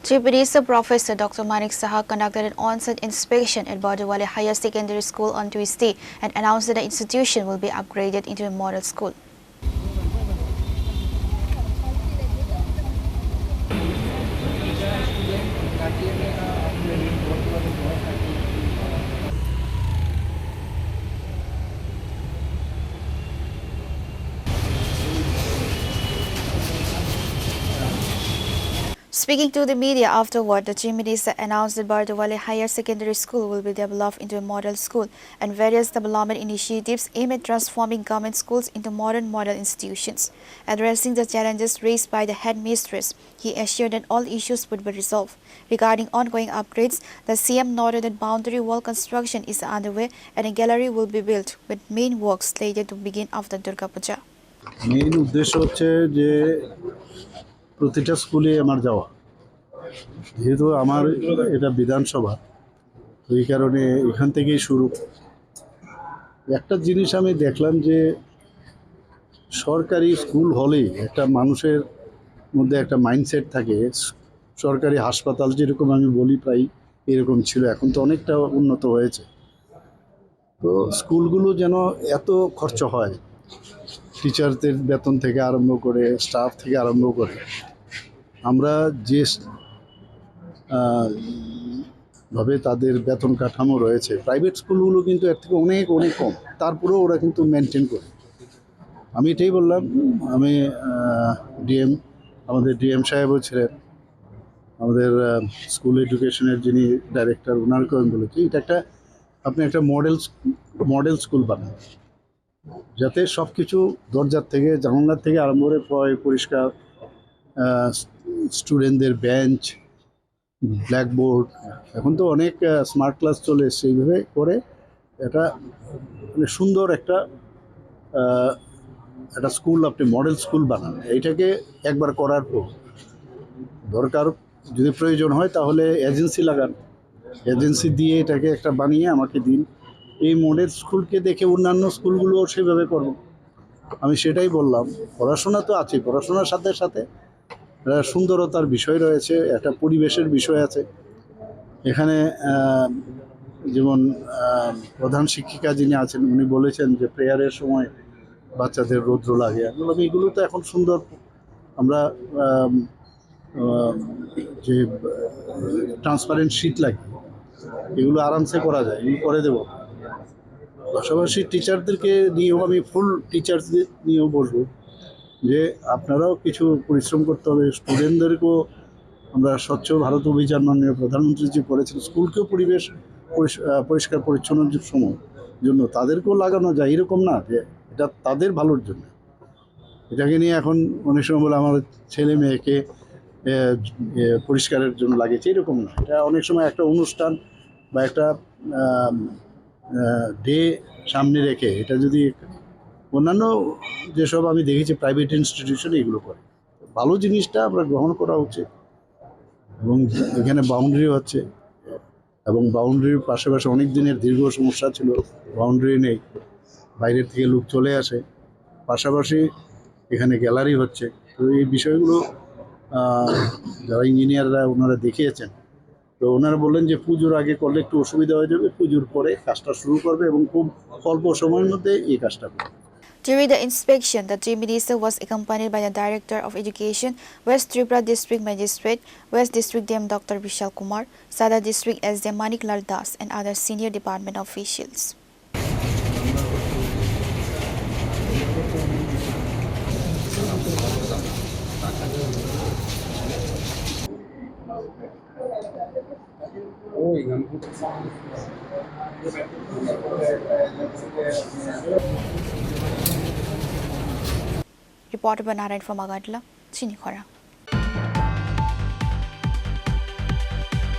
Chief Minister Professor Dr. Manik Saha conducted an on-site inspection at Bardawali Higher Secondary School on Tuesday and announced that the institution will be upgraded into a model school. Speaking to the media afterward, the Chief Minister announced that Bardawali Higher Secondary School will be developed into a model school and various development initiatives aim at transforming government schools into modern model institutions. Addressing the challenges raised by the headmistress, he assured that all issues would be resolved. Regarding ongoing upgrades, the CM noted that boundary wall construction is underway and a gallery will be built, with main works slated to begin after Durga Puja. Main উদ্দেশ্য হচ্ছে যে প্রতিটা স্কুলে আমার যাওয়া, যেহেতু আমার এটা বিধানসভা, এই কারণে এখান থেকেই শুরু। একটা জিনিস আমি দেখলাম যে সরকারি স্কুল হলেই একটা মানুষের মধ্যে একটা মাইন্ডসেট থাকে, সরকারি হাসপাতাল যেরকম আমি বলি প্রায় এরকম ছিল, এখন তো অনেকটা উন্নত হয়েছে। তো স্কুলগুলো যেন এত খরচ হয়, টিচারদের বেতন থেকে আরম্ভ করে স্টাফ থেকে আরম্ভ করে, আমরা যে ভাবে তাদের বেতন কাঠামো রয়েছে, প্রাইভেট স্কুলগুলো কিন্তু এর থেকে অনেক অনেক কম, তারপরেও ওরা কিন্তু মেনটেন করে। আমি এটাই বললাম, আমি আমাদের ডিএম সাহেবও ছিলেন, আমাদের স্কুল এডুকেশনের যিনি ডাইরেক্টর, ওনারকেও আমি বলেছি এটা আপনি একটা মডেল স্কুল বানান, যাতে সব কিছু দরজার থেকে জানালার থেকে আরম্ভ করে পরিষ্কার, স্টুডেন্টদের বেঞ্চ, ব্ল্যাকবোর্ড, এখন তো অনেক স্মার্ট ক্লাস চলে এসছে, এইভাবে করে এটা মানে সুন্দর একটা স্কুল আপনি মডেল স্কুল বানান। এইটাকে একবার করার পর দরকার যদি প্রয়োজন হয় তাহলে এজেন্সি লাগান, এজেন্সি দিয়ে এটাকে একটা বানিয়ে আমাকে দিন। এই মডেল স্কুলকে দেখে অন্যান্য স্কুলগুলোও সেভাবে করব। আমি সেটাই বললাম, পড়াশোনা তো আছে, পড়াশোনার সাথে সাথে সুন্দরতার বিষয় রয়েছে, একটা পরিবেশের বিষয় আছে। এখানে যেমন প্রধান শিক্ষিকা যিনি আছেন উনি বলেছেন যে প্রেয়ারের সময় বাচ্চাদের রৌদ্র লাগে, এগুলো তো এখন সুন্দর, আমরা যে ট্রান্সপারেন্ট শিট লাগে এগুলো আরামসে করা যায়, এগুলো করে দেবো। পাশাপাশি টিচারদেরকে নিয়েও আমি ফুল টিচার্সদের নিয়েও বসবো যে আপনারাও কিছু পরিশ্রম করতে হবে, স্টুডেন্টদেরকেও আমরা স্বচ্ছ ভারত অভিযান মাননীয় প্রধানমন্ত্রী যে করেছেন, স্কুলকেও পরিবেশ পরিষ্কার পরিচ্ছন্নের জন্য তাদেরকেও লাগানো যায়, এরকম না যে এটা তাদের ভালোর জন্য। এটাকে নিয়ে এখন অনেক সময় বলে আমার ছেলে মেয়েকে পরিষ্কারের জন্য লাগিয়েছে, এরকম না। এটা অনেক সময় একটা অনুষ্ঠান বা একটা ডে সামনে রেখে এটা যদি অন্যান্য যেসব আমি দেখেছি প্রাইভেট ইনস্টিটিউশন এগুলো করে, ভালো জিনিসটা আমরা গ্রহণ করা উচিত। এবং এখানে বাউন্ডারি হচ্ছে, এবং বাউন্ডারির পাশাপাশি অনেক দিনের দীর্ঘ সমস্যা ছিল, বাউন্ডারি নেই, বাইরের থেকে লোক চলে আসে, পাশাপাশি এখানে গ্যালারি হচ্ছে। তো এই বিষয়গুলো যারা ইঞ্জিনিয়াররা ওনারা দেখিয়েছেন, তো ওনারা বললেন যে পুজোর আগে করলে একটু অসুবিধা হয়ে যাবে, পুজোর পরে কাজটা শুরু করবে এবং খুব অল্প সময়ের মধ্যে এই কাজটা করবে। During the inspection, the Chief Minister was accompanied by the Director of Education, West Tripura District Magistrate, West District DM Dr. Vishal Kumar, Sada District SDM Manik Lal Das, and other senior department officials. Reporter Banaran from Agadla, Chinikhara.